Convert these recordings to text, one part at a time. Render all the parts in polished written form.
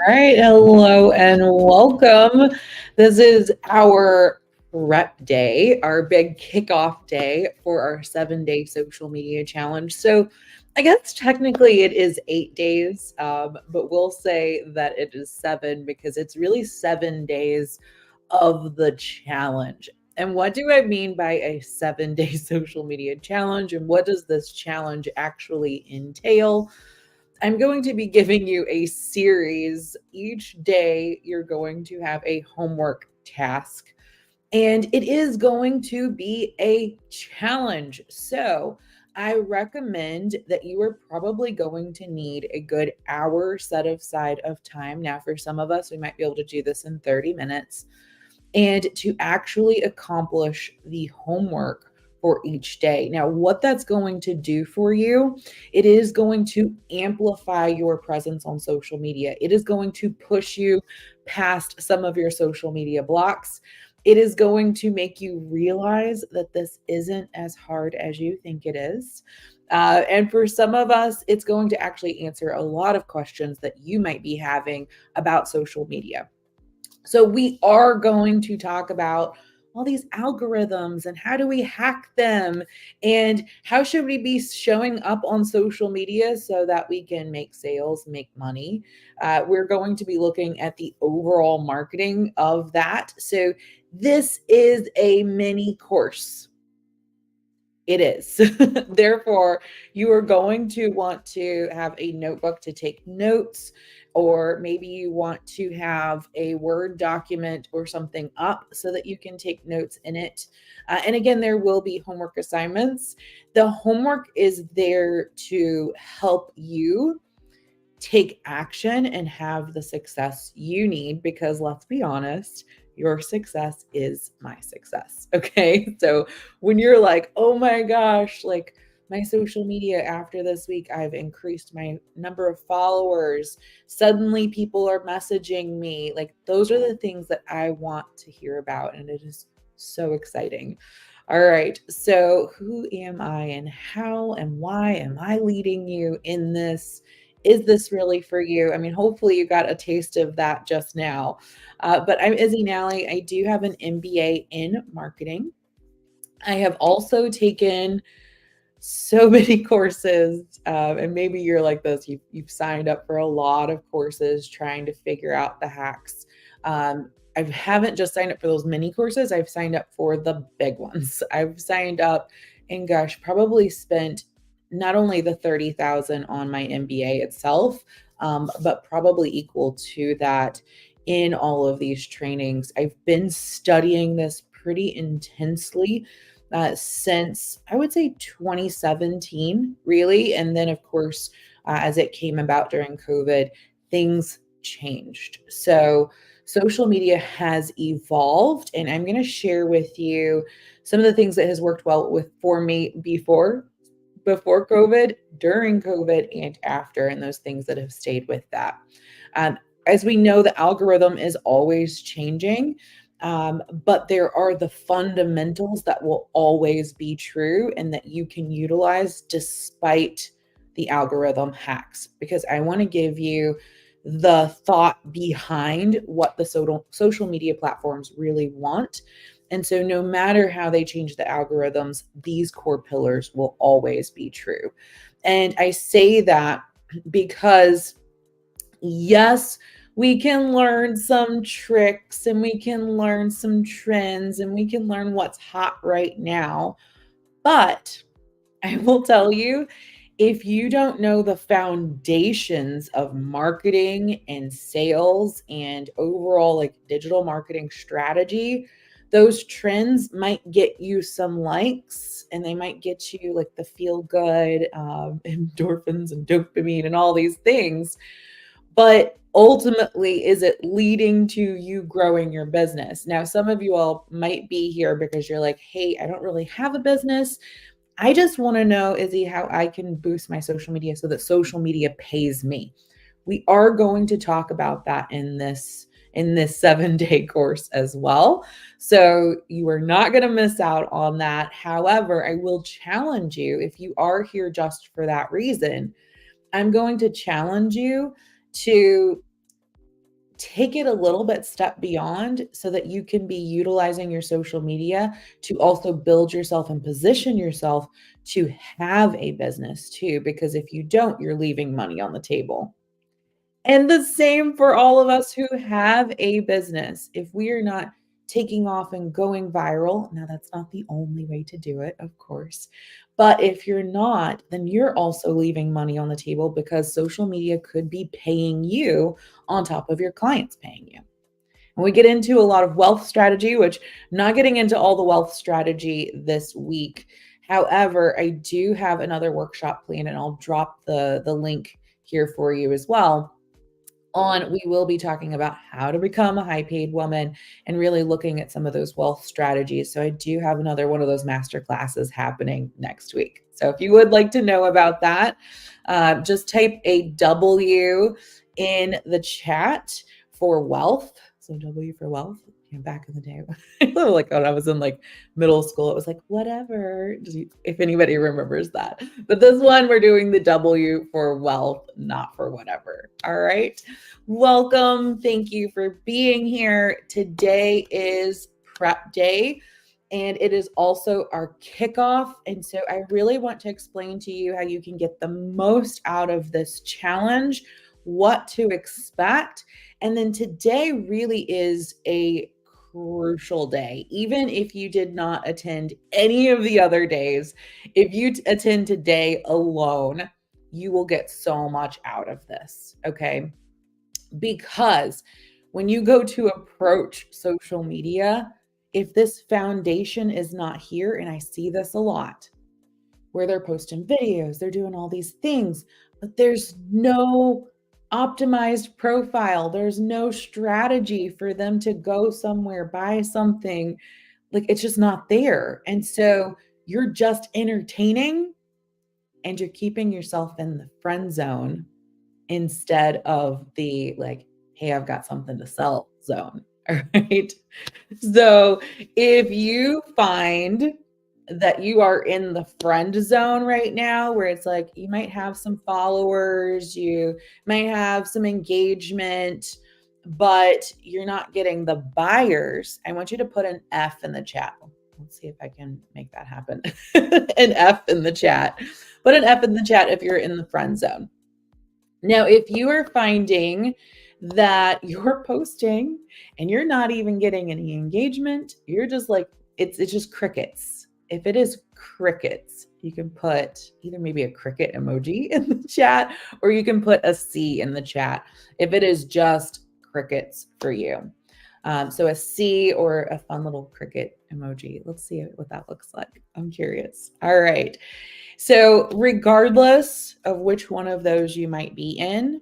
Right. Hello and welcome. This is our prep day, our big kickoff day for our 7-day social media challenge. So I guess technically it is 8 days, but we'll say that it is seven because it's really 7 days of the challenge. And what do I mean by a 7-day social media challenge? And what does this challenge actually entail? I'm going to be giving you a series. Each day, you're going to have a homework task, and it is going to be a challenge. So, I recommend that you are probably going to need a good hour set aside of time. Now, for some of us, we might be able to do this in 30 minutes and to actually accomplish the homework for each day. Now, what that's going to do for you, it is going to amplify your presence on social media. It is going to push you past some of your social media blocks. It is going to make you realize that this isn't as hard as you think it is. And for some of us, it's going to actually answer a lot of questions that you might be having about social media. So we are going to talk about all these algorithms and how do we hack them and how should we be showing up on social media so that we can make sales, make money. We're going to be looking at the overall marketing of that. So this is a mini course. It is. Therefore, you are going to want to have a notebook to take notes, or maybe you want to have a Word document or something up so that you can take notes in it. And again, there will be homework assignments. The homework is there to help you take action and have the success you need because let's be honest, your success is my success. Okay. So when you're like, oh my gosh, like my social media after this week, I've increased my number of followers. Suddenly people are messaging me. Like those are the things that I want to hear about. And it is so exciting. All right. So who am I and how and why am I leading you in this? Is this really for you? I mean, hopefully you got a taste of that just now. But I'm Izzy Nally. I do have an MBA in marketing. I have also taken so many courses, and maybe you're like this. You've signed up for a lot of courses trying to figure out the hacks. I haven't just signed up for those mini courses. I've signed up for the big ones. I've signed up and gosh, probably spent not only the 30,000 on my MBA itself, but probably equal to that in all of these trainings. I've been studying this pretty intensely since I would say 2017, really. And then, of course, as it came about during COVID, things changed. So, social media has evolved, and I'm going to share with you some of the things that has worked well with for me before COVID, during COVID, and after, and those things that have stayed with that. Um, as we know, the algorithm is always changing, but there are the fundamentals that will always be true and that you can utilize despite the algorithm hacks. Because I want to give you the thought behind what the social media platforms really want. And so, no matter how they change the algorithms, these core pillars will always be true. And I say that because, yes, We can learn some tricks and we can learn some trends and we can learn what's hot right now. But I will tell you, if you don't know the foundations of marketing and sales and overall like digital marketing strategy, those trends might get you some likes and they might get you like the feel good endorphins and dopamine and all these things. But ultimately, is it leading to you growing your business? Now, some of you all might be here because you're like, hey, I don't really have a business. I just want to know, Izzy, how I can boost my social media so that social media pays me. We are going to talk about that in this 7-day course as well. So you are not going to miss out on that. However, I will challenge you if you are here just for that reason. I'm going to challenge you to take it a little bit step beyond so that you can be utilizing your social media to also build yourself and position yourself to have a business too. Because if you don't, you're leaving money on the table. And the same for all of us who have a business. If we are not taking off and going viral, now that's not the only way to do it, of course. But if you're not, then you're also leaving money on the table because social media could be paying you on top of your clients paying you. And we get into a lot of wealth strategy, which I'm not getting into all the wealth strategy this week. However, I do have another workshop planned and I'll drop the link here for you as well. We will be talking about how to become a high paid woman and really looking at some of those wealth strategies. So I do have another one of those master classes happening next week. So if you would like to know about that, just type a W in the chat for wealth. So W for wealth. Back in the day, like when I was in like middle school, it was like whatever. If anybody remembers that, but this one we're doing the W for wealth, not for whatever. All right, welcome. Thank you for being here. Today is prep day. And it is also our kickoff. And so I really want to explain to you how you can get the most out of this challenge, what to expect. And then today really is a crucial day. Even if you did not attend any of the other days, if you attend today alone, you will get so much out of this. Okay. Because when you go to approach social media, if this foundation is not here, and I see this a lot, where they're posting videos, they're doing all these things, but there's no optimized profile. There's no strategy for them to go somewhere, buy something. Like it's just not there. And so you're just entertaining and you're keeping yourself in the friend zone instead of the like, hey, I've got something to sell zone. All right. So if you find that you are in the friend zone right now, where it's like you might have some followers, you might have some engagement, but you're not getting the buyers, I want you to put an F in the chat. Let's see if I can make that happen. An F in the chat. Put an F in the chat if you're in the friend zone. Now, if you are finding that you're posting and you're not even getting any engagement, you're just like, it's just crickets. If it is crickets, you can put either maybe a cricket emoji in the chat or you can put a C in the chat if it is just crickets for you. So a C or a fun little cricket emoji. Let's see what that looks like. I'm curious. All right. So regardless of which one of those you might be in,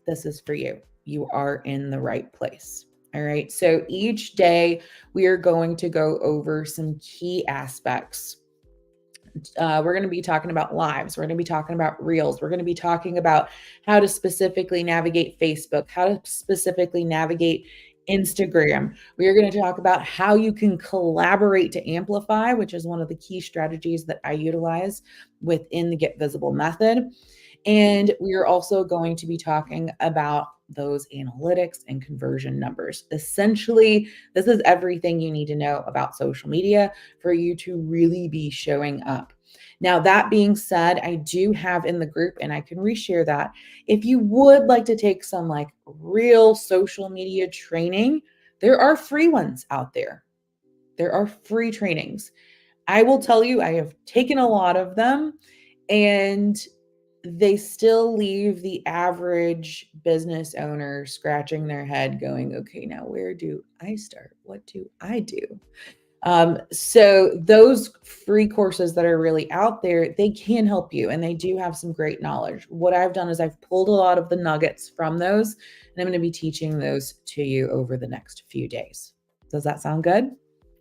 this is for you. You are in the right place. All right. So each day we are going to go over some key aspects. We're going to be talking about lives. We're going to be talking about reels. We're going to be talking about how to specifically navigate Facebook, how to specifically navigate Instagram. We are going to talk about how you can collaborate to amplify, which is one of the key strategies that I utilize within the Get Visible method. And we are also going to be talking about those analytics and conversion numbers. Essentially, this is everything you need to know about social media for you to really be showing up. Now, that being said, I do have in the group, and I can reshare that. If you would like to take some like real social media training, there are free ones out there. There are free trainings. I will tell you, I have taken a lot of them, and they still leave the average business owner scratching their head going, okay, now where do I start? What do I do? So those free courses that are really out there, they can help you, and they do have some great knowledge. What I've done is I've pulled a lot of the nuggets from those, and I'm going to be teaching those to you over the next few days. Does that sound good?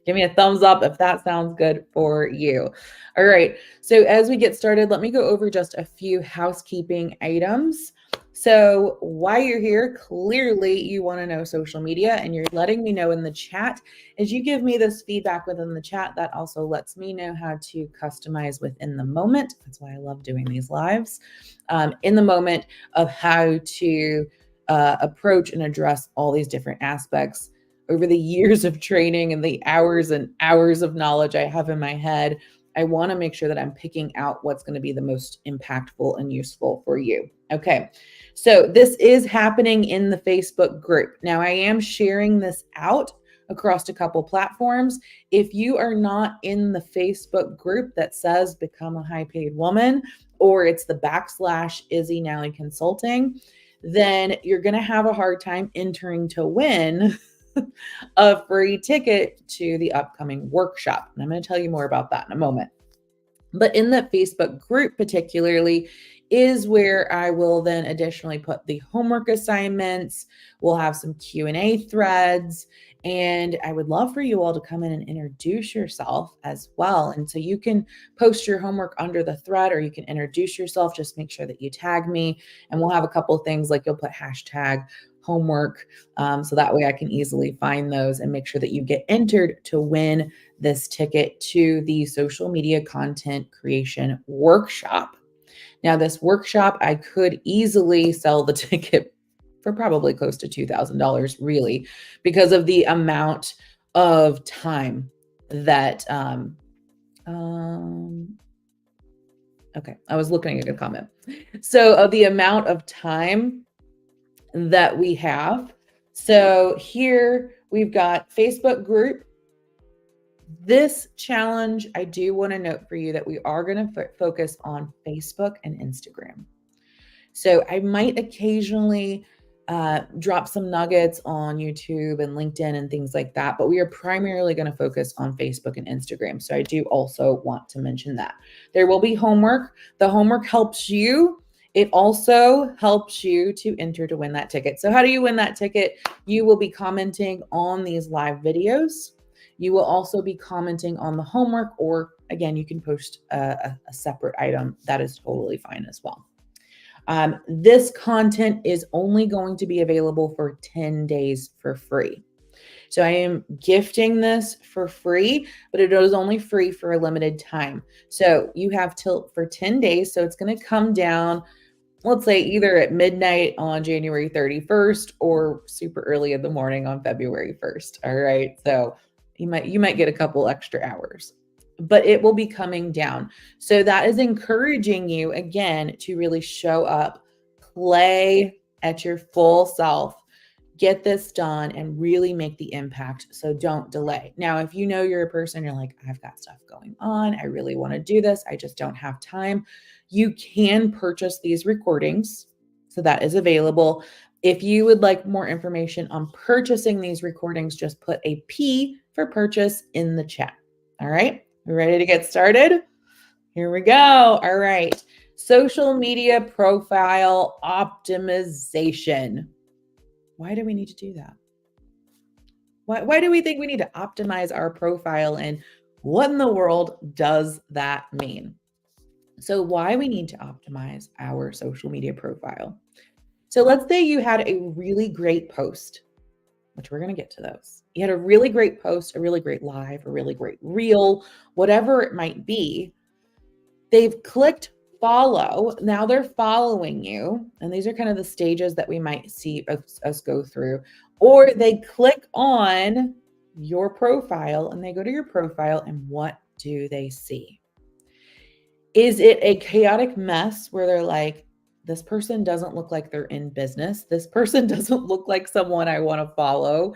Give me a thumbs up if that sounds good for you. All right. So as we get started, let me go over just a few housekeeping items. So while you're here, clearly you want to know social media, and you're letting me know in the chat. As you give me this feedback within the chat, that also lets me know how to customize within the moment. That's why I love doing these lives, in the moment of how to approach and address all these different aspects. Over the years of training and the hours and hours of knowledge I have in my head, I want to make sure that I'm picking out what's going to be the most impactful and useful for you. Okay, so this is happening in the Facebook group. Now, I am sharing this out across a couple platforms. If you are not in the Facebook group that says Become a High Paid Woman, or it's the / Izzy Nally Consulting, then you're going to have a hard time entering to win a free ticket to the upcoming workshop. And I'm going to tell you more about that in a moment. But in the Facebook group particularly is where I will then additionally put the homework assignments. We'll have some Q&A threads, and I would love for you all to come in and introduce yourself as well. And so you can post your homework under the thread, or you can introduce yourself. Just make sure that you tag me, and we'll have a couple of things like you'll put hashtag homework, so that way I can easily find those and make sure that you get entered to win this ticket to the social media content creation workshop. Now, this workshop, I could easily sell the ticket for probably close to $2,000, really, because of the amount of time that okay, I was looking at a comment. So of the amount of time that we have. So here we've got Facebook group. This challenge, I do want to note for you that we are going to focus on Facebook and Instagram. So I might occasionally drop some nuggets on YouTube and LinkedIn and things like that, but we are primarily going to focus on Facebook and Instagram. So I do also want to mention that. There will be homework. The homework helps you. It also helps you to enter to win that ticket. So how do you win that ticket? You will be commenting on these live videos. You will also be commenting on the homework, or again, you can post a separate item. That is totally fine as well. This content is only going to be available for 10 days for free. So I am gifting this for free, but it is only free for a limited time. So you have till for 10 days. So it's going to come down, let's say either at midnight on January 31st or super early in the morning on February 1st. All right. So you might get a couple extra hours, but it will be coming down. So that is encouraging you again to really show up, play at your full self, get this done, and really make the impact. So don't delay. Now, if you know you're a person, you're like, I've got stuff going on, I really want to do this, I just don't have time, you can purchase these recordings. So that is available. If you would like more information on purchasing these recordings, just put a P for purchase in the chat. All right, we ready to get started? Here we go. All right. Social media profile optimization. Why do we need to do that? Why do we think we need to optimize our profile, and what in the world does that mean? So why we need to optimize our social media profile. So let's say you had a really great post, which we're going to get to those. You had a really great post, a really great live, a really great reel, whatever it might be. They've clicked follow. Now they're following you. And these are kind of the stages that we might see us go through. Or they click on your profile and they go to your profile, and what do they see? Is it a chaotic mess where they're like, this person doesn't look like they're in business. This person doesn't look like someone I want to follow.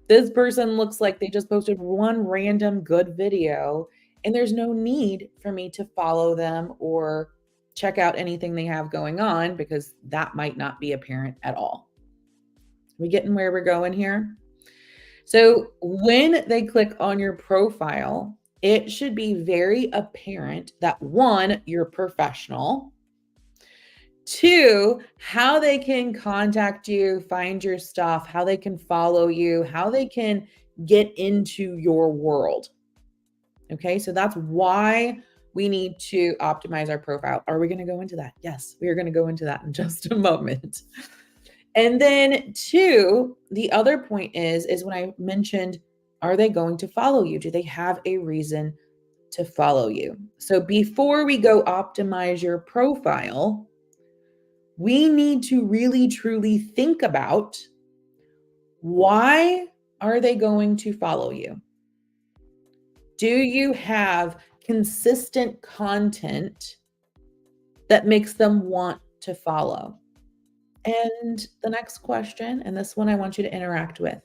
This person looks like they just posted one random good video and there's no need for me to follow them or check out anything they have going on because that might not be apparent at all. We getting where we're going here? So when they click on your profile, it should be very apparent that one, you're professional. Two, how they can contact you, find your stuff, how they can follow you, how they can get into your world. Okay, so that's why we need to optimize our profile. Are we going to go into that? Yes, we are going to go into that in just a moment. And then two, the other point is when I mentioned, are they going to follow you? Do they have a reason to follow you? So before we go optimize your profile, we need to really truly think about, why are they going to follow you? Do you have consistent content that makes them want to follow? And the next question, and this one I want you to interact with.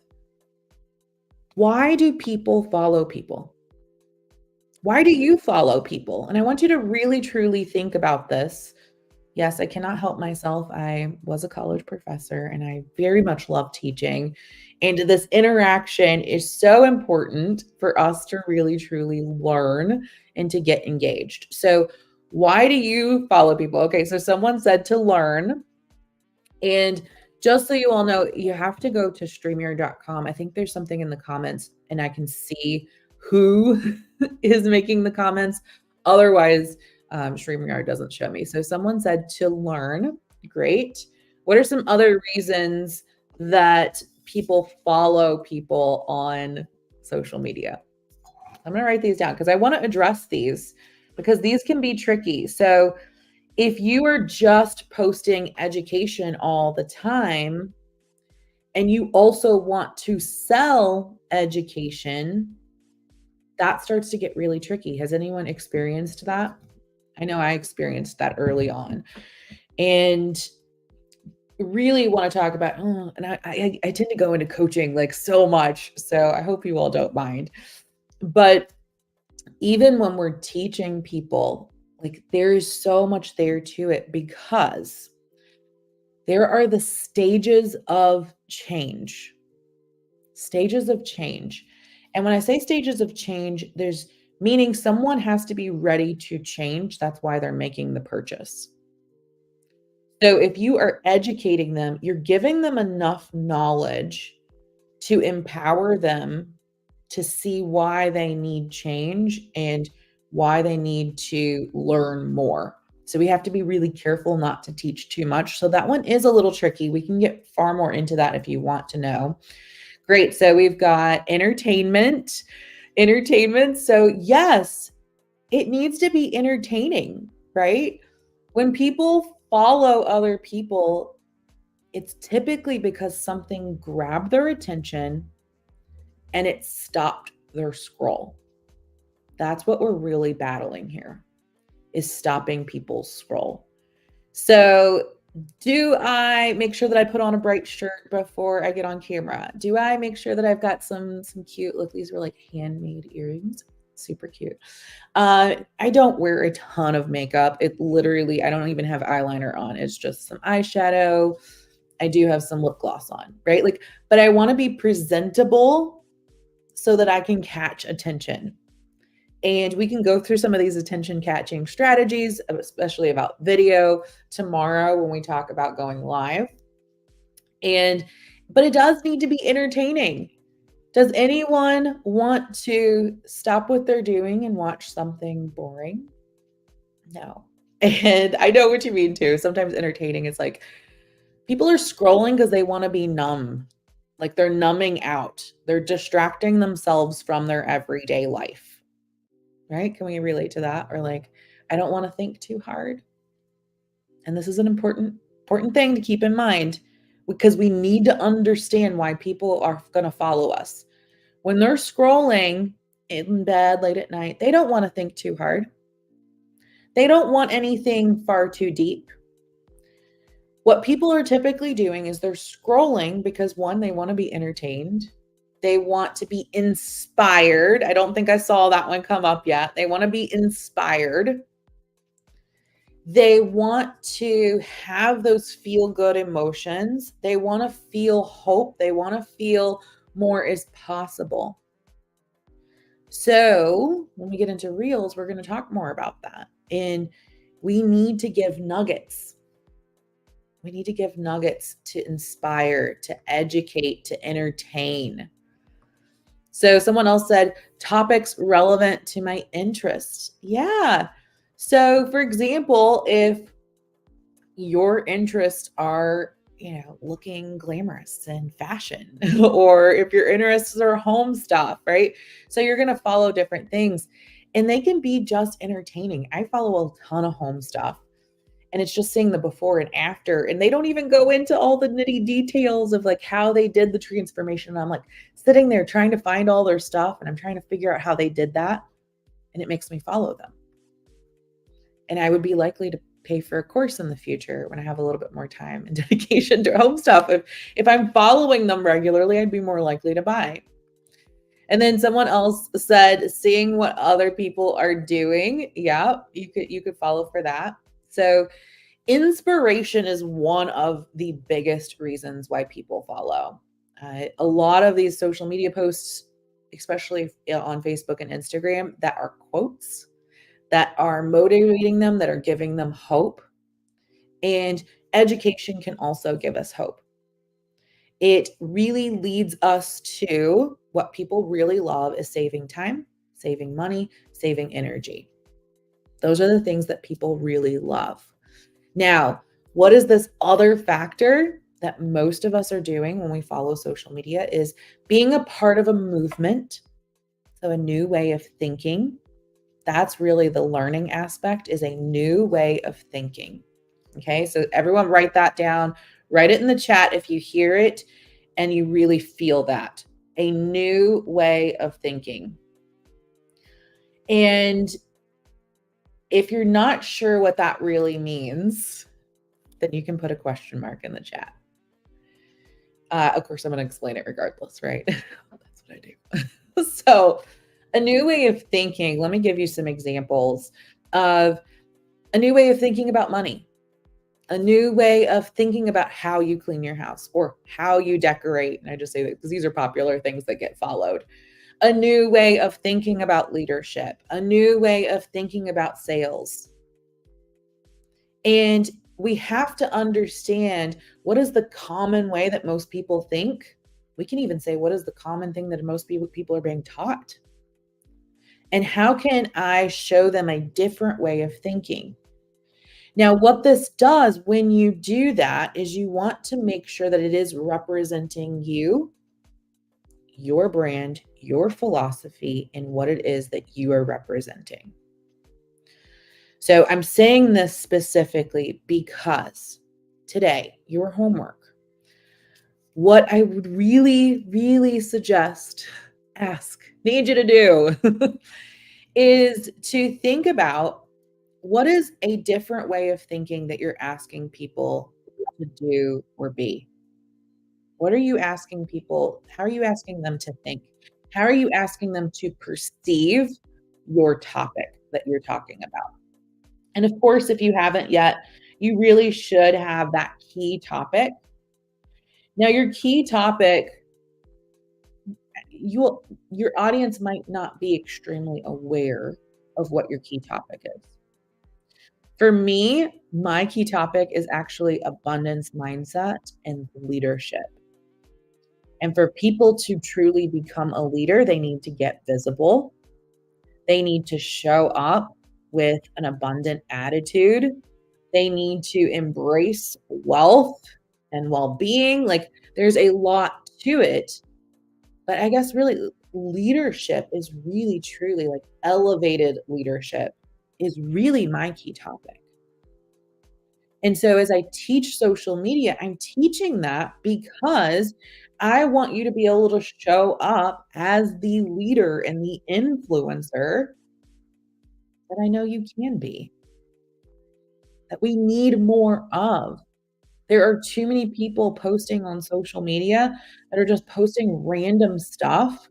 Why do people follow people? Why do you follow people? And I want you to really truly think about this. Yes, I cannot help myself. I was a college professor and I very much love teaching. And this interaction is so important for us to really truly learn and to get engaged. So, why do you follow people? Okay, so someone said to learn. And just so you all know, you have to go to StreamYard.com. I think there's something in the comments and I can see who is making the comments. Otherwise, StreamYard doesn't show me. So someone said to learn. Great. What are some other reasons that people follow people on social media? I'm going to write these down because I want to address these because these can be tricky. So if you are just posting education all the time and you also want to sell education, that starts to get really tricky. Has anyone experienced that? I know I experienced that early on. And really want to talk about, and I tend to go into coaching like so much. So I hope you all don't mind. But even when we're teaching people, like there is so much there to it because there are the stages of change. Stages of change. And when I say stages of change, there's meaning someone has to be ready to change. That's why they're making the purchase. So if you are educating them, you're giving them enough knowledge to empower them to see why they need change and why they need to learn more. So we have to be really careful not to teach too much. So that one is a little tricky. We can get far more into that if you want to know. Great. So we've got entertainment. So yes, it needs to be entertaining, right? When people follow other people, it's typically because something grabbed their attention and it stopped their scroll. That's what we're really battling here, is stopping people's scroll. So do I make sure that I put on a bright shirt before I get on camera? Do I make sure that I've got some cute, look, these were like handmade earrings. Super cute. I don't wear a ton of makeup. It literally, I don't even have eyeliner on. It's just some eyeshadow. I do have some lip gloss on, right? Like, but I want to be presentable so that I can catch attention. And we can go through some of these attention catching strategies, especially about video tomorrow when we talk about going live. But it does need to be entertaining. Does anyone want to stop what they're doing and watch something boring? No. And I know what you mean too. Sometimes entertaining is like people are scrolling because they want to be numb. Like they're numbing out. They're distracting themselves from their everyday life. Right? Can we relate to that? Or like, I don't want to think too hard. And this is an important thing to keep in mind because we need to understand why people are going to follow us. When they're scrolling in bed late at night, they don't want to think too hard. They don't want anything far too deep. What people are typically doing is they're scrolling because one, they want to be entertained. They want to be inspired. I don't think I saw that one come up yet. They want to be inspired. They want to have those feel good emotions. They want to feel hope. They want to feel more is possible. So, when we get into reels, we're going to talk more about that. And we need to give nuggets. We need to give nuggets to inspire, to educate, to entertain. So, someone else said, topics relevant to my interests. Yeah. So, for example, if your interests are, looking glamorous and fashion, or if your interests are home stuff, right? So you're going to follow different things and they can be just entertaining. I follow a ton of home stuff and it's just seeing the before and after. And they don't even go into all the nitty details of like how they did the transformation. And I'm like sitting there trying to find all their stuff and I'm trying to figure out how they did that. And it makes me follow them. And I would be likely to pay for a course in the future when I have a little bit more time and dedication to home stuff. If I'm following them regularly, I'd be more likely to buy. And then someone else said, seeing what other people are doing. Yeah, you could follow for that. So inspiration is one of the biggest reasons why people follow. A lot of these social media posts, especially on Facebook and Instagram, that are quotes that are motivating them, that are giving them hope. And education can also give us hope. It really leads us to what people really love is saving time, saving money, saving energy. Those are the things that people really love. Now, what is this other factor that most of us are doing when we follow social media is being a part of a movement, so a new way of thinking. That's really the learning aspect, is a new way of thinking. Okay, so everyone write that down. Write it in the chat if you hear it and you really feel that. A new way of thinking. And if you're not sure what that really means, then you can put a question mark in the chat. Of course, I'm going to explain it regardless, right? That's what I do. So, a new way of thinking, let me give you some examples of a new way of thinking about money, a new way of thinking about how you clean your house or how you decorate. And I just say that because these are popular things that get followed. A new way of thinking about leadership, a new way of thinking about sales. And we have to understand, what is the common way that most people think? We can even say, what is the common thing that most people are being taught? And how can I show them a different way of thinking? Now, what this does when you do that is you want to make sure that it is representing you, your brand, your philosophy, and what it is that you are representing. So I'm saying this specifically because today, your homework, what I would really, really need you to do is to think about, what is a different way of thinking that you're asking people to do or be? What are you asking people? How are you asking them to think? How are you asking them to perceive your topic that you're talking about? And of course, if you haven't yet, you really should have that key topic. Now, your key topic, your audience might not be extremely aware of what your key topic is. For me, my key topic is actually abundance mindset and leadership. And for people to truly become a leader, they need to get visible. They need to show up with an abundant attitude. They need to embrace wealth and well-being. Like, there's a lot to it. But I guess really leadership is really truly, like, elevated leadership is really my key topic. And so as I teach social media, I'm teaching that because I want you to be able to show up as the leader and the influencer that I know you can be. that we need more of. There are too many people posting on social media that are just posting random stuff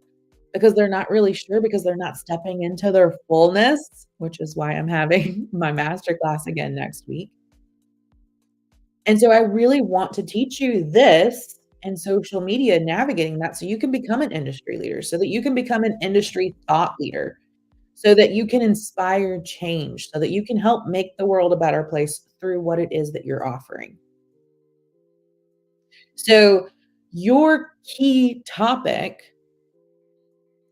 because they're not really sure, because they're not stepping into their fullness, which is why I'm having my masterclass again next week. And so I really want to teach you this in social media, navigating that so you can become an industry leader, so that you can become an industry thought leader, so that you can inspire change, so that you can help make the world a better place through what it is that you're offering. So, your key topic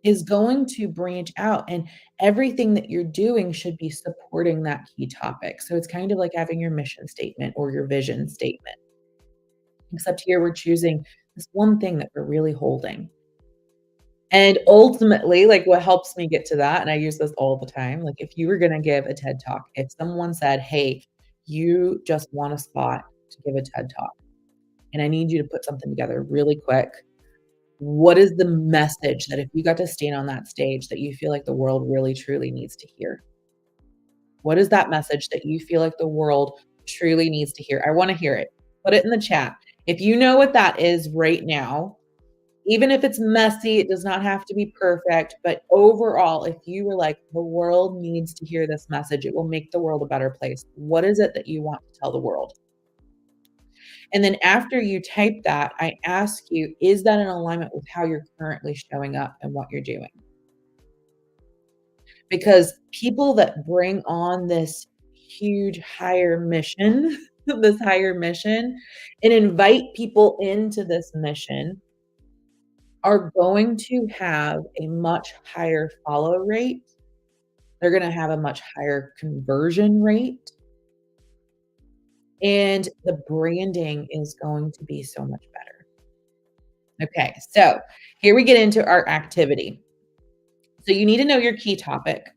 is going to branch out, and everything that you're doing should be supporting that key topic. So, it's kind of like having your mission statement or your vision statement, except here we're choosing this one thing that we're really holding. And ultimately, like, what helps me get to that, and I use this all the time, like, if you were gonna give a TED Talk, if someone said, "Hey, you just want a spot to give a TED Talk, and I need you to put something together really quick. What is the message that if you got to stand on that stage that you feel like the world really truly needs to hear? What is that message that you feel like the world truly needs to hear? I wanna hear it. Put it in the chat. If you know what that is right now, even if it's messy, it does not have to be perfect, but overall, if you were like, "The world needs to hear this message, it will make the world a better place." What is it that you want to tell the world? And then after you type that, I ask you, is that in alignment with how you're currently showing up and what you're doing? Because people that bring on this huge higher mission, this higher mission, and invite people into this mission are going to have a much higher follow rate. They're gonna have a much higher conversion rate, and the branding is going to be so much better. Okay, so here we get into our activity. So you need to know your key topic.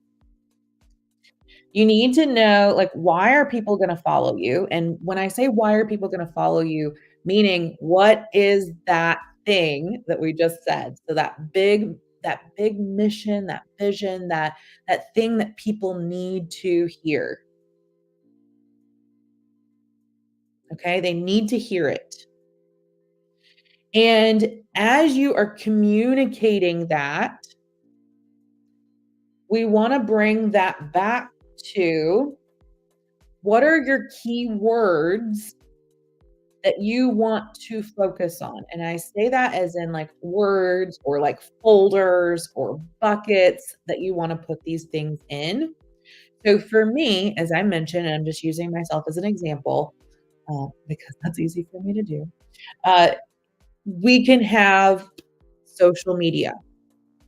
You need to know, like, why are people gonna follow you? And when I say why are people gonna follow you, meaning what is that thing that we just said? So that big mission, that vision, that thing that people need to hear. Okay? They need to hear it. And as you are communicating that, we wanna bring that back to what are your key words that you want to focus on? And I say that as in like words or like folders or buckets that you wanna put these things in. So for me, as I mentioned, and I'm just using myself as an example, because that's easy for me to do, uh, we can have social media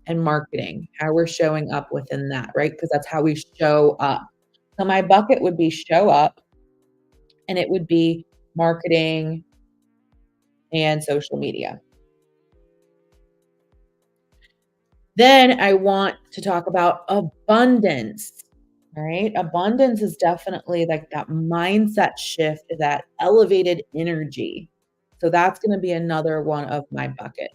and marketing, how we're showing up within that, right? Because that's how we show up. So my bucket would be show up, and it would be marketing and social media. Then I want to talk about abundance, right? Abundance is definitely like that mindset shift, that elevated energy. So that's gonna be another one of my buckets.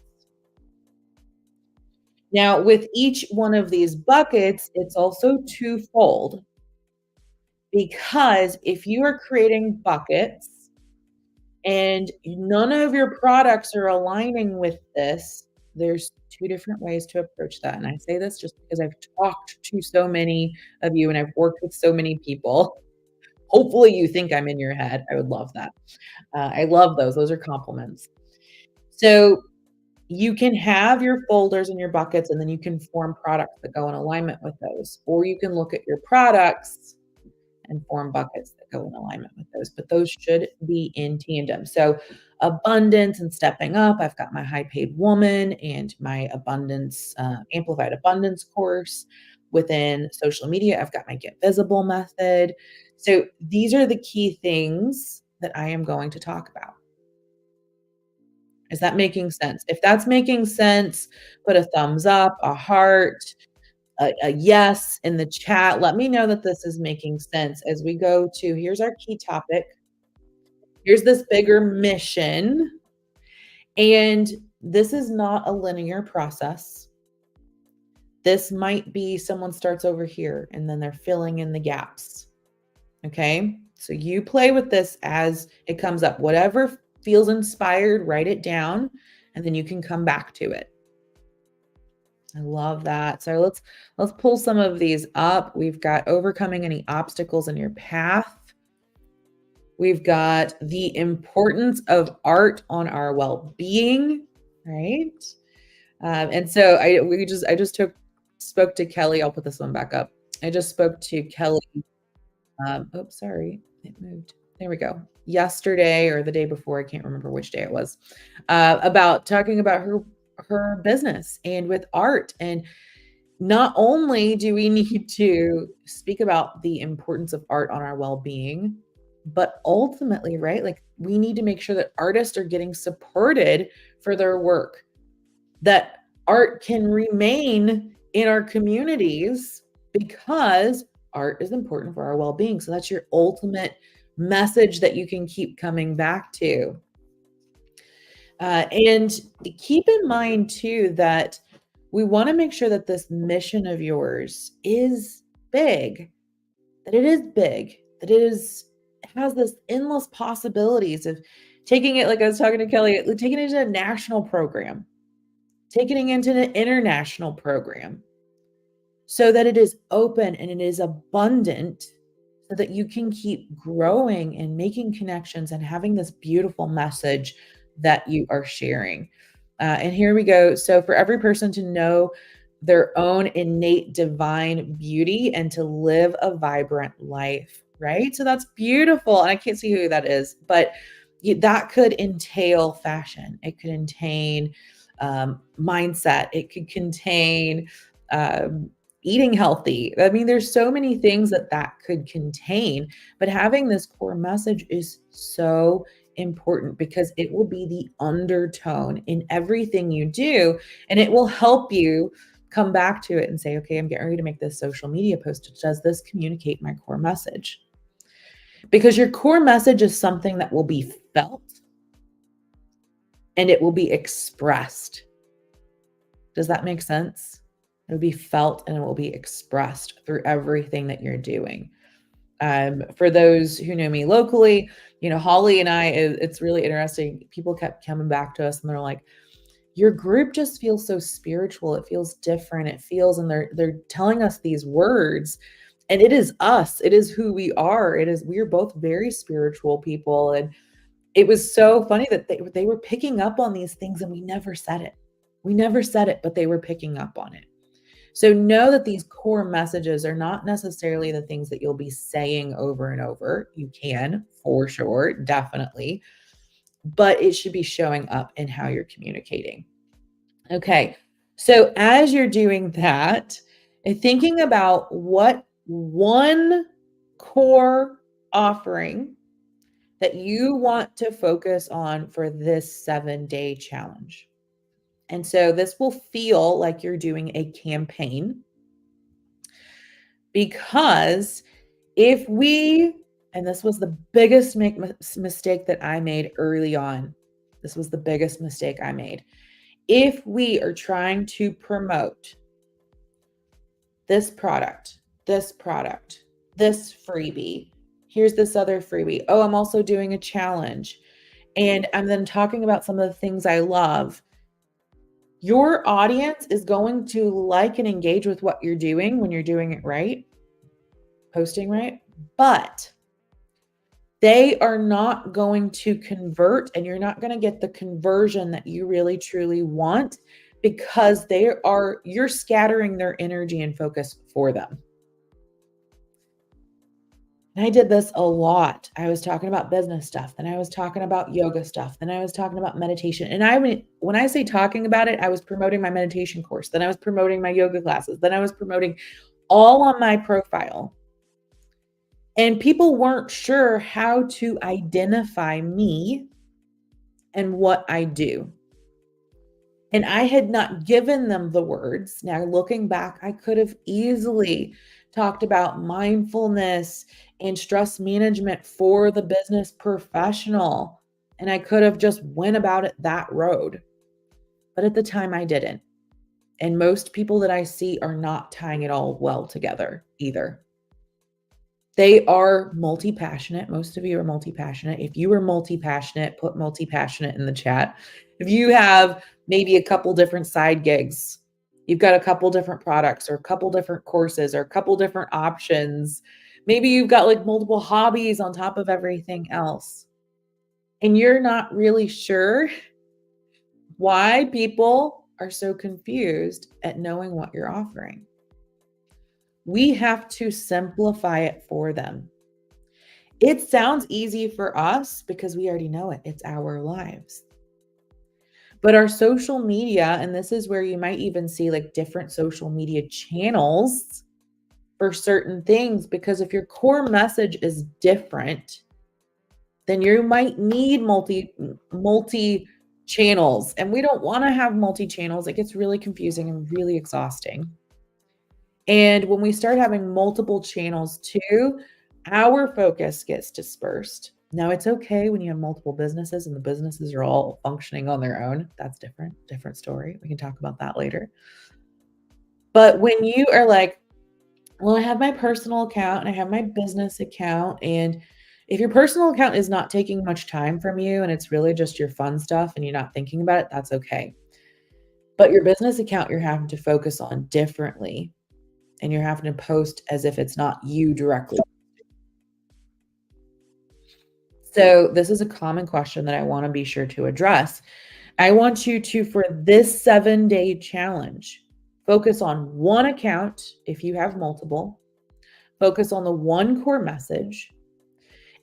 Now, with each one of these buckets, it's also twofold, because if you are creating buckets and none of your products are aligning with this, there's two different ways to approach that. And I say this just because I've talked to so many of you and I've worked with so many people. Hopefully, you think I'm in your head. I would love that. I love those. Those are compliments. So you can have your folders and your buckets, and then you can form products that go in alignment with those. Or you can look at your products and form buckets that go in alignment with those, but those should be in tandem. So abundance and stepping up, I've got my high paid woman and my abundance, amplified abundance course. Within social media, I've got my get visible method. So these are the key things that I am going to talk about. Is that making sense? If that's making sense, put a thumbs up, a heart, a yes in the chat. Let me know that this is making sense as we go to here's our key topic. Here's this bigger mission. And this is not a linear process. This might be someone starts over here and then they're filling in the gaps. Okay. So you play with this as it comes up. Whatever feels inspired, write it down, and then you can come back to it. I love that. So let's pull some of these up. We've got overcoming any obstacles in your path. We've got the importance of art on our well-being, right? And so I just spoke to Kelly. I'll put this one back up. I just spoke to Kelly. Oops, sorry, it moved. There we go. Yesterday or the day before, I can't remember which day it was, about talking about her business and with art. And not only do we need to speak about the importance of art on our well-being, but ultimately, right? Like we need to make sure that artists are getting supported for their work, that art can remain in our communities because art is important for our well-being. So that's your ultimate message that you can keep coming back to. And keep in mind too that we want to make sure that this mission of yours is big, that it is big, that it has this endless possibilities of taking it, like I was talking to Kelly, taking it to a national program, taking it into an international program, so that it is open and it is abundant, so that you can keep growing and making connections and having this beautiful message that you are sharing. And here we go. So for every person to know their own innate divine beauty and to live a vibrant life, right? So that's beautiful. And I can't see who that is, but that could entail fashion. It could contain mindset. It could contain eating healthy. I mean, there's so many things that could contain, but having this core message is so important because it will be the undertone in everything you do, and it will help you come back to it and say, okay, I'm getting ready to make this social media post. Does this communicate my core message? Because your core message is something that will be felt and it will be expressed. Does that make sense? It will be felt and it will be expressed through everything that you're doing. For those who know me locally, Holly and I, it's really interesting. People kept coming back to us and they're like, your group just feels so spiritual. It feels different. It feels, and they're telling us these words, and it is us. It is who we are. We're both very spiritual people. And it was so funny that they were picking up on these things and we never said it. We never said it, but they were picking up on it. So know that these core messages are not necessarily the things that you'll be saying over and over. You can, for sure, definitely, but it should be showing up in how you're communicating. Okay, so as you're doing that, and thinking about what one core offering that you want to focus on for this 7-day challenge. And so this will feel like you're doing a campaign, because and this was the biggest mistake that I made early on. This was the biggest mistake I made. If we are trying to promote this product, this freebie, here's this other freebie. Oh, I'm also doing a challenge. And I'm then talking about some of the things I love. Your audience is going to like and engage with what you're doing when you're doing it right, posting right, but they are not going to convert, and you're not going to get the conversion that you really truly want, because you're scattering their energy and focus for them. And I did this a lot. I was talking about business stuff, then I was talking about yoga stuff, then I was talking about meditation. And when I say talking about it, I was promoting my meditation course, then I was promoting my yoga classes, then I was promoting all on my profile. And people weren't sure how to identify me and what I do. And I had not given them the words. Now, looking back, I could have easily talked about mindfulness and stress management for the business professional. And I could have just went about it that road. But at the time, I didn't. And most people that I see are not tying it all well together either. They are multi-passionate. Most of you are multi-passionate. If you are multi-passionate, put multi-passionate in the chat. If you have maybe a couple different side gigs, you've got a couple different products or a couple different courses or a couple different options. Maybe you've got like multiple hobbies on top of everything else. And you're not really sure why people are so confused at knowing what you're offering. We have to simplify it for them. It sounds easy for us because we already know it. It's our lives. But our social media, and this is where you might even see like different social media channels for certain things, because if your core message is different, then you might need multi channels. And we don't want to have multi channels. It gets really confusing and really exhausting. And when we start having multiple channels too, our focus gets dispersed. Now, it's okay when you have multiple businesses and the businesses are all functioning on their own. That's different story. We can talk about that later. But when you are like, well, I have my personal account and I have my business account, and if your personal account is not taking much time from you and it's really just your fun stuff and you're not thinking about it, that's okay. But your business account, you're having to focus on differently, and you're having to post as if it's not you directly. So this is a common question that I want to be sure to address. I want you to, for this 7-day challenge, focus on one account if you have multiple, focus on the one core message,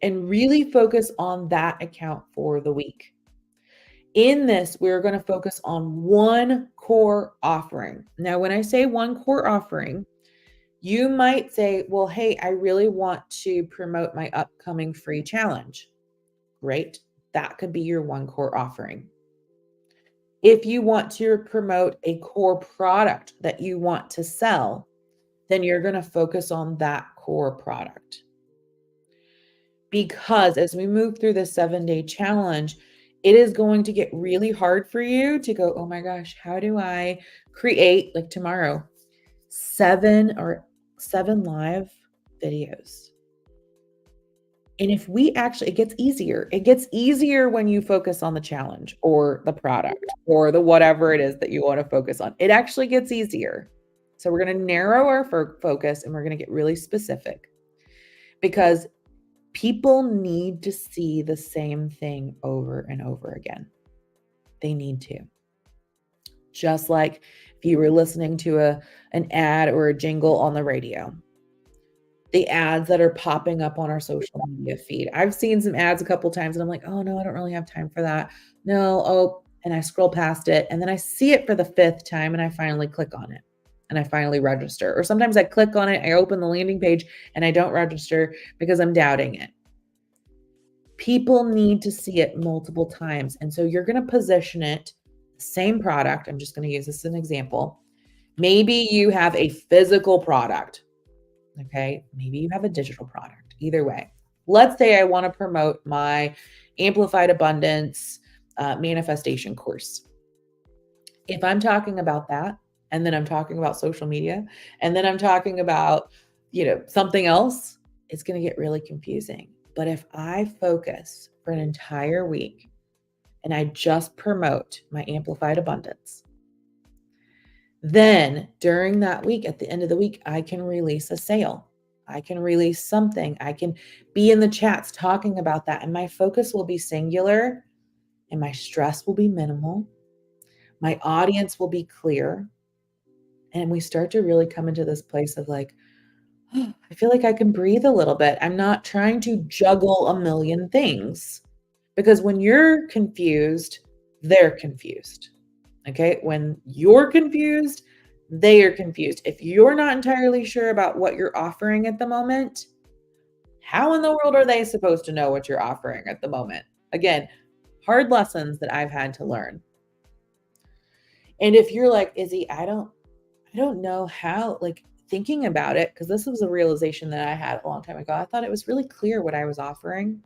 and really focus on that account for the week. In this, we're going to focus on one core offering. Now, when I say one core offering, you might say, well, hey, I really want to promote my upcoming free challenge. Great. That could be your one core offering. If you want to promote a core product that you want to sell, then you're going to focus on that core product. Because as we move through the 7-day challenge, it is going to get really hard for you to go, oh my gosh, how do I create, like tomorrow, 7 live videos? And if we actually, it gets easier. It gets easier when you focus on the challenge or the product or the whatever it is that you want to focus on. It actually gets easier. So we're going to narrow our focus and we're going to get really specific, because people need to see the same thing over and over again. They need to. Just like if you were listening to an ad or a jingle on the radio. The ads that are popping up on our social media feed. I've seen some ads a couple times and I'm like, oh no, I don't really have time for that. No, oh, and I scroll past it and then I see it for the 5th time and I finally click on it and I finally register. Or sometimes I click on it, I open the landing page and I don't register because I'm doubting it. People need to see it multiple times. And so you're going to position it, same product. I'm just going to use this as an example. Maybe you have a physical product. Okay, maybe you have a digital product. Either way, let's say I want to promote my Amplified Abundance manifestation course. If I'm talking about that, and then I'm talking about social media, and then I'm talking about, something else, it's going to get really confusing. But if I focus for an entire week and I just promote my Amplified Abundance, then during that week, at the end of the week, I can release a sale. I can release something. I can be in the chats talking about that. And my focus will be singular and my stress will be minimal. My audience will be clear. And we start to really come into this place of like, oh, I feel like I can breathe a little bit. I'm not trying to juggle a million things, because when you're confused, they're confused. Okay. When you're confused, they are confused. If you're not entirely sure about what you're offering at the moment, how in the world are they supposed to know what you're offering at the moment? Again, hard lessons that I've had to learn. And if you're like, Izzy, I don't know how, like thinking about it, because this was a realization that I had a long time ago. I thought it was really clear what I was offering.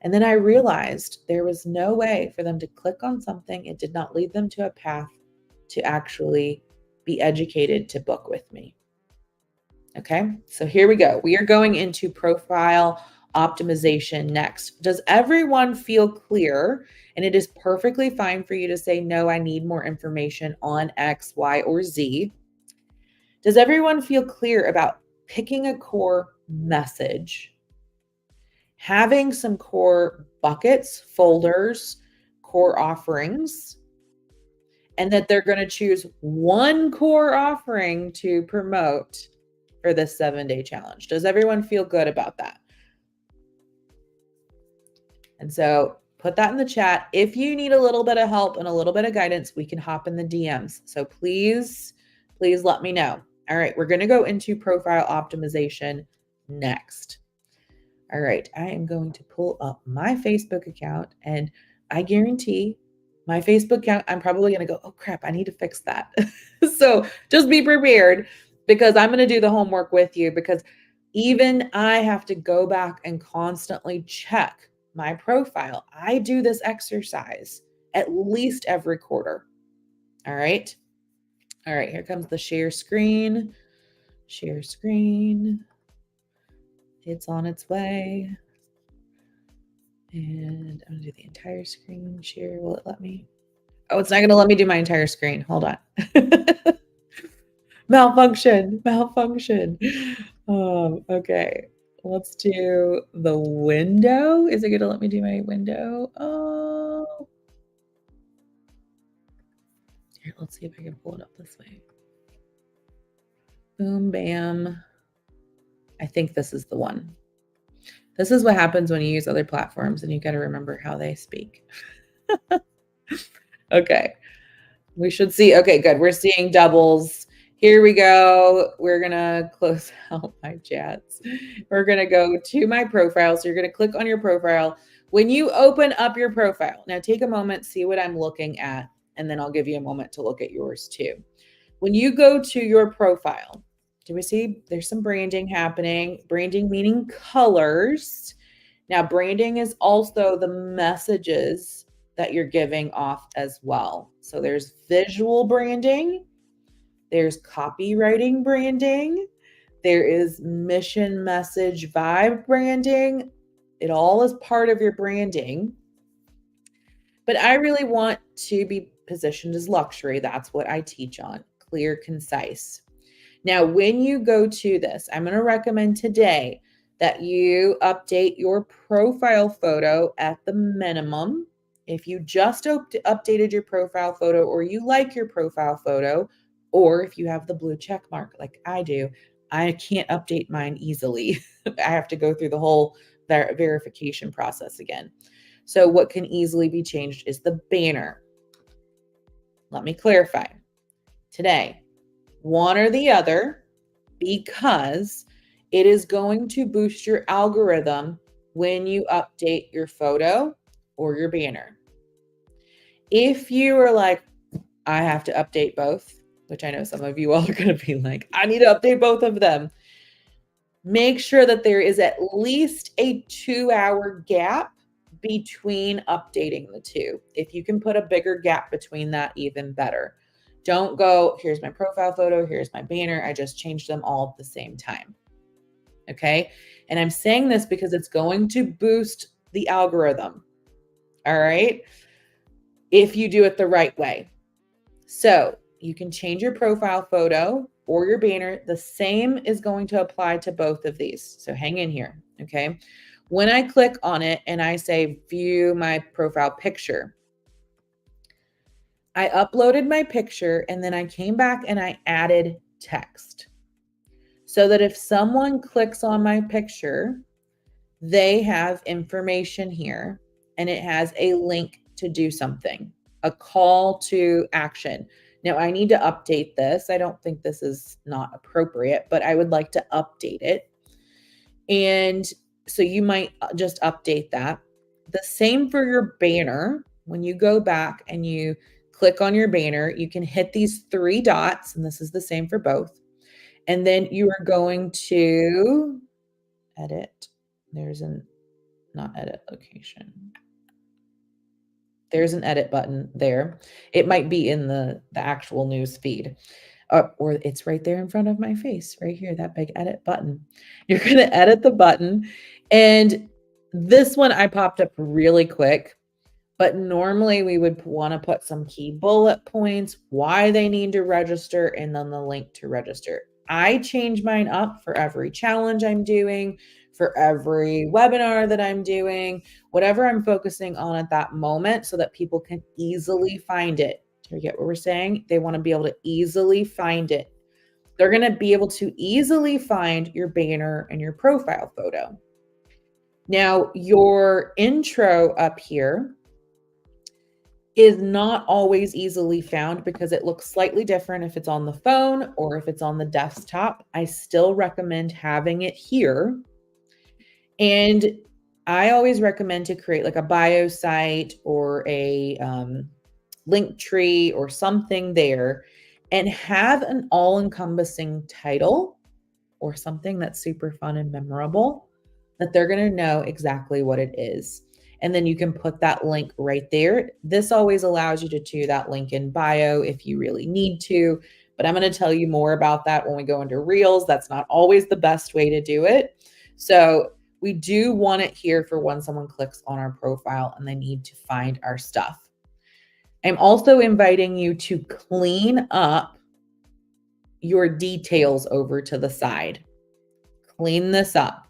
And then I realized there was no way for them to click on something. It did not lead them to a path to actually be educated to book with me. Okay, so here we go. We are going into profile optimization next. Does everyone feel clear? And it is perfectly fine for you to say, no, I need more information on X, Y, or Z. Does everyone feel clear about picking a core message, having some core buckets, folders, core offerings, and that they're going to choose one core offering to promote for this 7-day challenge? Does everyone feel good about that? And so put that in the chat. If you need a little bit of help and a little bit of guidance, we can hop in the DMs. So please let me know. All right, we're going to go into profile optimization next. All right, I am going to pull up my Facebook account, and I guarantee my Facebook account, I'm probably going to go, oh crap, I need to fix that. So just be prepared, because I'm going to do the homework with you, because even I have to go back and constantly check my profile. I do this exercise at least every quarter. All right. All right, here comes the share screen. Share screen. It's on its way. And I'm gonna do the entire screen share. Will it let me? Oh, it's not gonna let me do my entire screen. Hold on. Malfunction. Okay. Let's do the window. Is it gonna let me do my window? Oh. Here, let's see if I can pull it up this way. Boom, bam. I think this is the one. This is what happens when you use other platforms and you got to remember how they speak. Okay. We should see. Okay, good. We're seeing doubles. Here we go. We're going to close out my chats. We're going to go to my profile. So you're going to click on your profile. When you open up your profile, now take a moment, see what I'm looking at, and then I'll give you a moment to look at yours too. When you go to your profile, do we see there's some branding happening? Branding meaning colors. Now, branding is also the messages that you're giving off as well. So there's visual branding, there's copywriting branding, there is mission, message, vibe branding. It all is part of your branding. But I really want to be positioned as luxury. That's what I teach on. Clear, concise. Now, when you go to this, I'm going to recommend today that you update your profile photo at the minimum. If you just updated your profile photo, or you like your profile photo, or if you have the blue check mark like I do, I can't update mine easily. I have to go through the whole verification process again. So what can easily be changed is the banner. Let me clarify. Today, one or the other, because it is going to boost your algorithm when you update your photo or your banner. If you are like, I have to update both, which I know some of you all are going to be like, I need to update both of them. Make sure that there is at least a 2-hour gap between updating the two. If you can put a bigger gap between that, even better. Don't go, here's my profile photo, here's my banner. I just changed them all at the same time. Okay. And I'm saying this because it's going to boost the algorithm. All right. If you do it the right way. So you can change your profile photo or your banner. The same is going to apply to both of these. So hang in here. Okay. When I click on it and I say view my profile picture, I uploaded my picture and then I came back and I added text so that if someone clicks on my picture, they have information here and it has a link to do something, a call to action. Now I need to update this. I don't think this is not appropriate, but I would like to update it. And so you might just update that. The same for your banner. When you go back and you click on your banner, you can hit these 3 dots, and this is the same for both. And then you are going to edit. There's an not edit location. There's an edit button there. It might be in the actual news feed. or it's right there in front of my face, right here, that big edit button. You're going to edit the button. And this one I popped up really quick, but normally we would want to put some key bullet points, why they need to register, and then the link to register. I change mine up for every challenge I'm doing, for every webinar that I'm doing, whatever I'm focusing on at that moment, so that people can easily find it. Do you get what we're saying? They want to be able to easily find it. They're going to be able to easily find your banner and your profile photo. Now, your intro up here is not always easily found because it looks slightly different if it's on the phone or if it's on the desktop. I still recommend having it here. And I always recommend to create like a bio site or a link tree or something there, and have an all-encompassing title or something that's super fun and memorable that they're going to know exactly what it is. And then you can put that link right there. This always allows you to do that link in bio if you really need to, but I'm going to tell you more about that when we go into Reels. That's not always the best way to do it. So we do want it here for when someone clicks on our profile and they need to find our stuff. I'm also inviting you to clean up your details over to the side. Clean this up.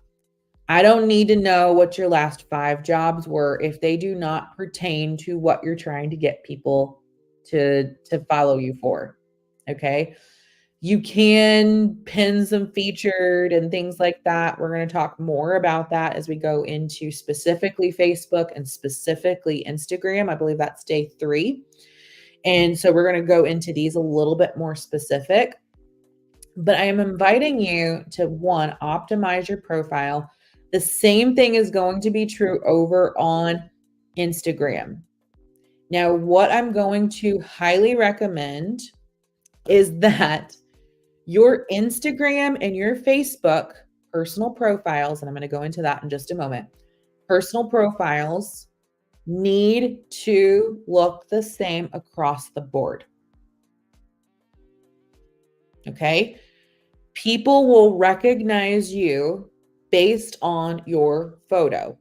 I don't need to know what your last 5 jobs were if they do not pertain to what you're trying to get people to follow you for. Okay. You can pin some featured and things like that. We're going to talk more about that as we go into specifically Facebook and specifically Instagram. I believe that's day 3. And so we're going to go into these a little bit more specific. But I am inviting you to, one, optimize your profile. The same thing is going to be true over on Instagram. Now, what I'm going to highly recommend is that your Instagram and your Facebook personal profiles, and I'm going to go into that in just a moment, personal profiles need to look the same across the board. Okay? People will recognize you based on your photo.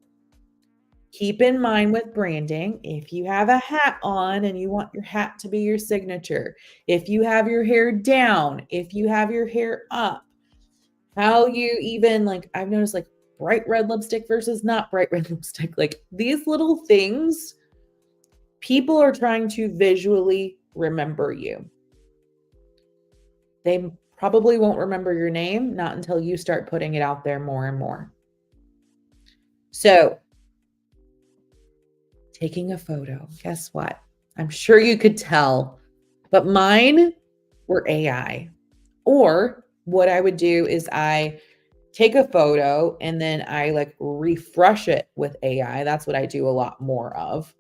Keep in mind with branding, if you have a hat on and you want your hat to be your signature, if you have your hair down, if you have your hair up, how you even, like, I've noticed like bright red lipstick versus not bright red lipstick, like these little things, people are trying to visually remember you. They probably won't remember your name, not until you start putting it out there more and more. So, taking a photo, guess what? I'm sure you could tell, but mine were AI. Or what I would do is I take a photo and then I like refresh it with AI. That's what I do a lot more of,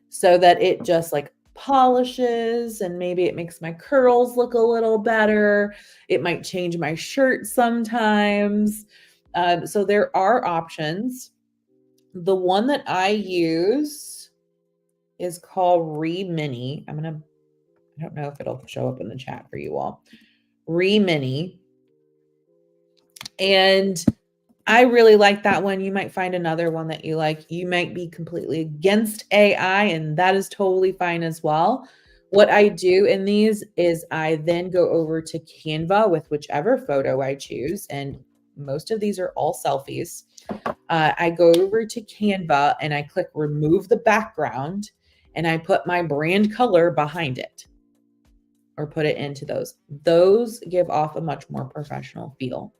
so that it just like polishes and maybe it makes my curls look a little better. It might change my shirt sometimes. So there are options. The one that I use is called Remini. I don't know if it'll show up in the chat for you all. Remini. And I really like that one. You might find another one that you like. You might be completely against AI, and that is totally fine as well. What I do in these is I then go over to Canva with whichever photo I choose, and most of these are all selfies. I go over to Canva and I click remove the background, and I put my brand color behind it or put it into those. Those give off a much more professional feel.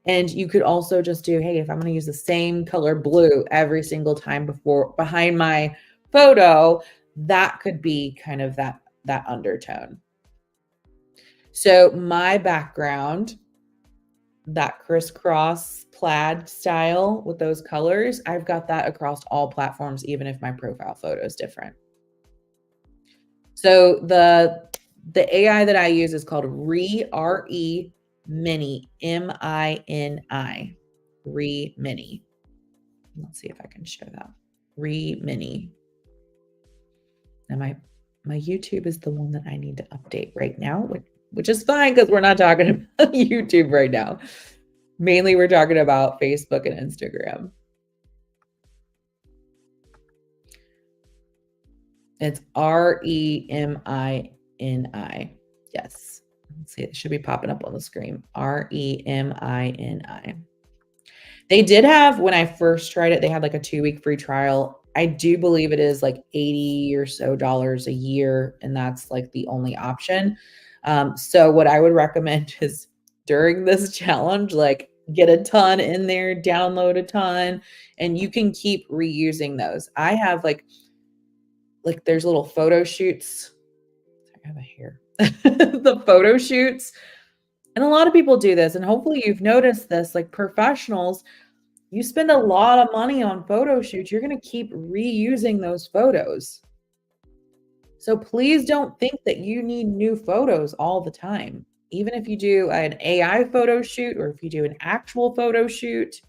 And you could also just do, hey, if I'm going to use the same color blue every single time behind my photo, that could be kind of that undertone. So my background, that crisscross plaid style with those colors, I've got that across all platforms, even if my profile photo is different. So the AI that I use is called Remini, Mini, Remini. Let's see if I can show that. Remini. Now my YouTube is the one that I need to update right now, which is fine because we're not talking about YouTube right now. Mainly, we're talking about Facebook and Instagram. It's Remini. Yes. Let's see, it should be popping up on the screen. Remini. They did have, when I first tried it, they had like a 2-week free trial. I do believe it is like $80 or so a year, and that's like the only option. So what I would recommend is during this challenge, like get a ton in there, download a ton, and you can keep reusing those. I have like there's little photo shoots. I have a hair. The photo shoots. And a lot of people do this, and hopefully you've noticed this, like professionals, you spend a lot of money on photo shoots, you're going to keep reusing those photos. So please don't think that you need new photos all the time. Even if you do an AI photo shoot, or if you do an actual photo shoot,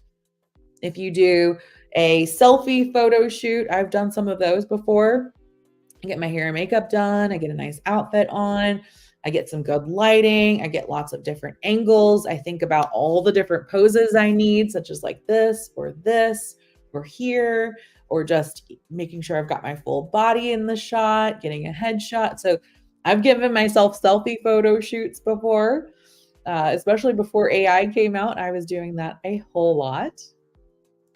if you do a selfie photo shoot, I've done some of those before. I get my hair and makeup done, I get a nice outfit on, I get some good lighting, I get lots of different angles. I think about all the different poses I need, such as like this, or here, or just making sure I've got my full body in the shot, getting a headshot. So I've given myself selfie photo shoots before, especially before AI came out. I was doing that a whole lot.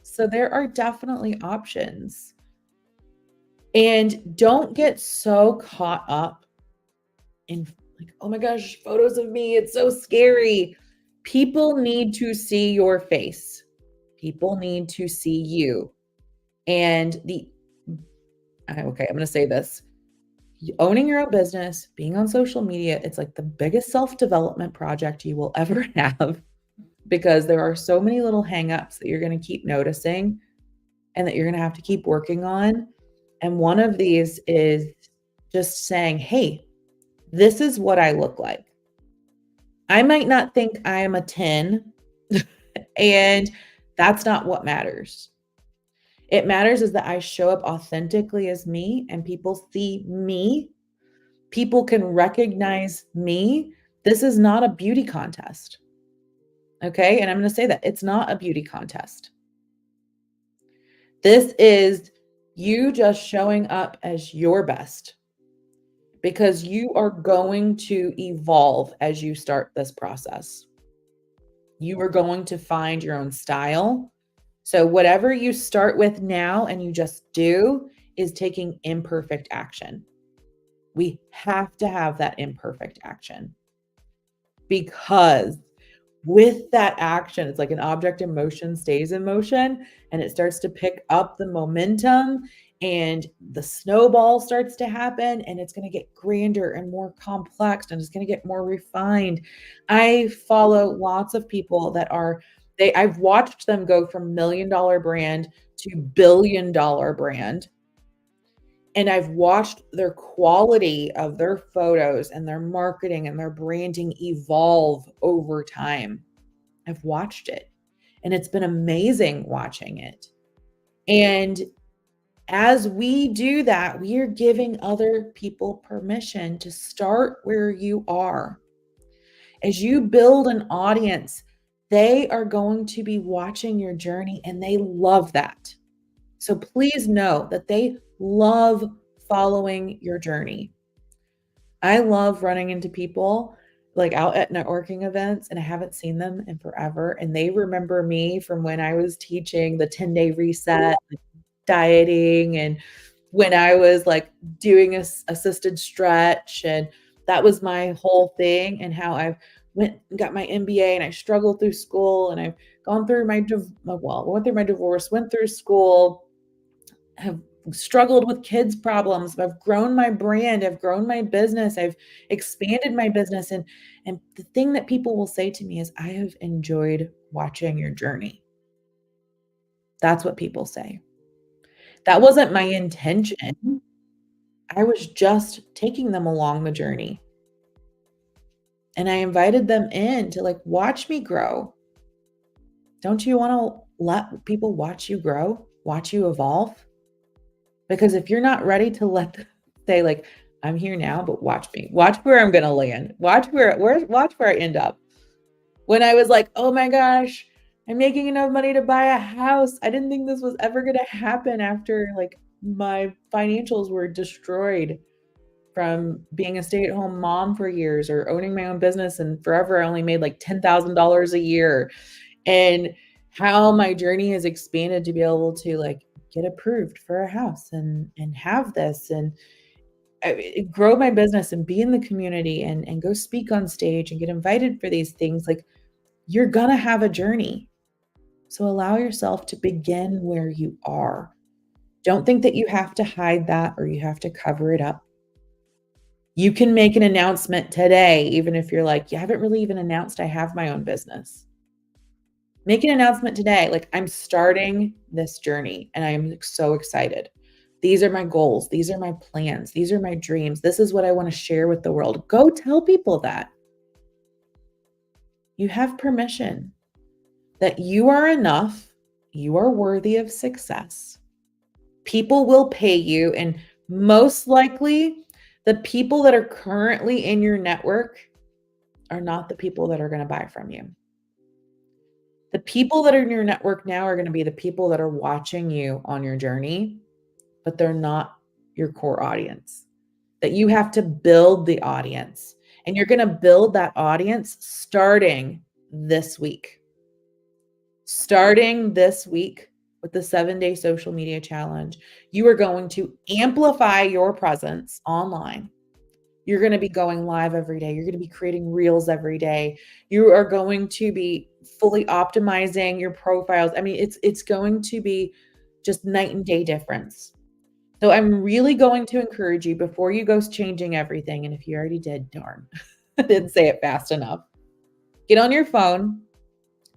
So there are definitely options. And don't get so caught up in like, oh my gosh, photos of me, it's so scary. People need to see your face. People need to see you. And okay, I'm going to say this. Owning your own business, being on social media, it's like the biggest self-development project you will ever have, because there are so many little hangups that you're going to keep noticing and that you're going to have to keep working on. And one of these is just saying, hey, this is what I look like. I might not think I am a 10, and that's not what matters. It matters is that I show up authentically as me, and people see me. People can recognize me. This is not a beauty contest. Okay? And I'm going to say that it's not a beauty contest. This is you just showing up as your best, because you are going to evolve as you start this process. You are going to find your own style. So whatever you start with now and you just do is taking imperfect action. We have to have that imperfect action, because with that action, it's like an object in motion stays in motion, and it starts to pick up the momentum, and the snowball starts to happen, and it's going to get grander and more complex, and it's going to get more refined. I follow lots of people that I've watched them go from $1 million brand to $1 billion brand. And I've watched their quality of their photos and their marketing and their branding evolve over time. I've watched it, and it's been amazing watching it. And as we do that, we are giving other people permission to start where you are. As you build an audience, they are going to be watching your journey, and they love that. So please know that they love following your journey. I love running into people like out at networking events, and I haven't seen them in forever. And they remember me from when I was teaching the 10-day reset, like dieting, and when I was like doing a assisted stretch. And that was my whole thing, and how I went and got my MBA, and I struggled through school, and I've gone through went through my divorce, went through school, have struggled with kids problems. I've grown my brand, I've grown my business, I've expanded my business. And the thing that people will say to me is, I have enjoyed watching your journey. That's what people say. That wasn't my intention. I was just taking them along the journey. And I invited them in to like watch me grow. Don't you want to let people watch you grow, watch you evolve? Because if you're not ready to say like, I'm here now, but watch me. Watch where I'm gonna land. Watch where I end up. When I was like, oh my gosh, I'm making enough money to buy a house. I didn't think this was ever gonna happen after like my financials were destroyed from being a stay-at-home mom for years or owning my own business, and forever I only made like $10,000 a year. And how my journey has expanded to be able to like get approved for a house and have this and grow my business and be in the community and go speak on stage and get invited for these things. Like, you're gonna have a journey. So allow yourself to begin where you are. Don't think that you have to hide that or you have to cover it up. You can make an announcement today, even if you're like, you haven't really even announced I have my own business. Make an announcement today. Like, I'm starting this journey and I'm so excited. These are my goals. These are my plans. These are my dreams. This is what I want to share with the world. Go tell people that. You have permission that you are enough. You are worthy of success. People will pay you, and most likely, the people that are currently in your network are not the people that are going to buy from you. The people that are in your network now are going to be the people that are watching you on your journey, but they're not your core audience. That you have to build the audience, and you're going to build that audience starting this week. Starting this week with the 7-day social media challenge, you are going to amplify your presence online. You're going to be going live every day. You're going to be creating reels every day. You are going to be fully optimizing your profiles. I mean, it's going to be just night and day difference. So I'm really going to encourage you before you go changing everything. And if you already did, darn, I didn't say it fast enough. Get on your phone,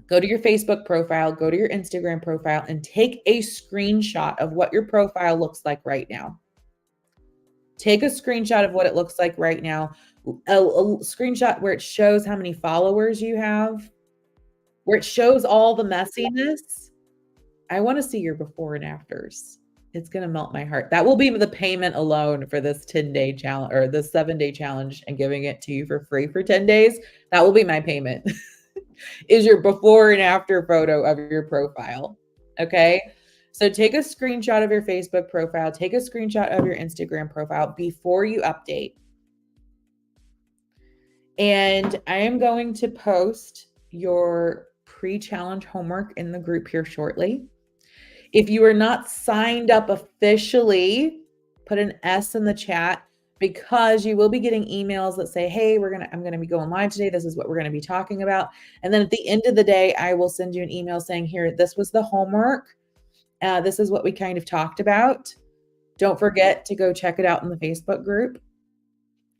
go to your Facebook profile, go to your Instagram profile, and take a screenshot of what your profile looks like right now. Take a screenshot of what it looks like right now. A screenshot where it shows how many followers you have, where it shows all the messiness. I want to see your before and afters. It's going to melt my heart. That will be the payment alone for this 10-day challenge or this 7-day challenge and giving it to you for free for 10 days. That will be my payment. Is your before and after photo of your profile. Okay. So take a screenshot of your Facebook profile, take a screenshot of your Instagram profile before you update. And I am going to post your pre-challenge homework in the group here shortly. If you are not signed up officially, put an S in the chat, because you will be getting emails that say, hey, I'm going to be going live today. This is what we're going to be talking about. And then at the end of the day, I will send you an email saying, here, this was the homework. This is what we kind of talked about. Don't forget to go check it out in the Facebook group.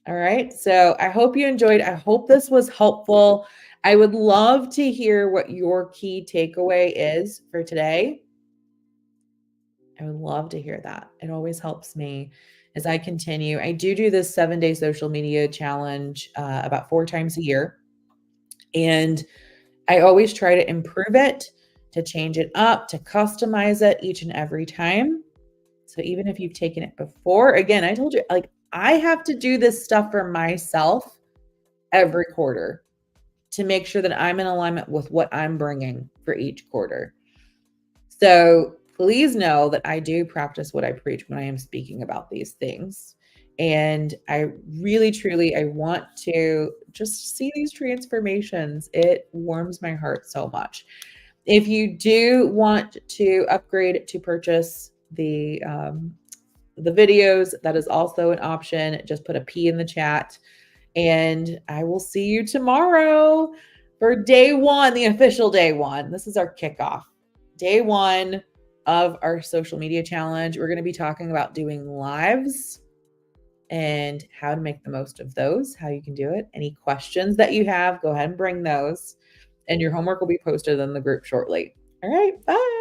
All right. So I hope you enjoyed. I hope this was helpful. I would love to hear what your key takeaway is for today. I would love to hear that. It always helps me as I continue. I do this 7-day social media challenge about 4 times a year. And I always try to improve it, to change it up, to customize it each and every time. So even if you've taken it before, again, I told you, like, I have to do this stuff for myself every quarter to make sure that I'm in alignment with what I'm bringing for each quarter. So please know that I do practice what I preach when I am speaking about these things. And I really, truly, I want to just see these transformations. It warms my heart so much. If you do want to upgrade to purchase the videos, that is also an option. Just put a P in the chat. And I will see you tomorrow for day 1, the official day 1. This is our kickoff. Day 1 of our social media challenge. We're going to be talking about doing lives and how to make the most of those, how you can do it. Any questions that you have, go ahead and bring those. And your homework will be posted in the group shortly. All right, bye.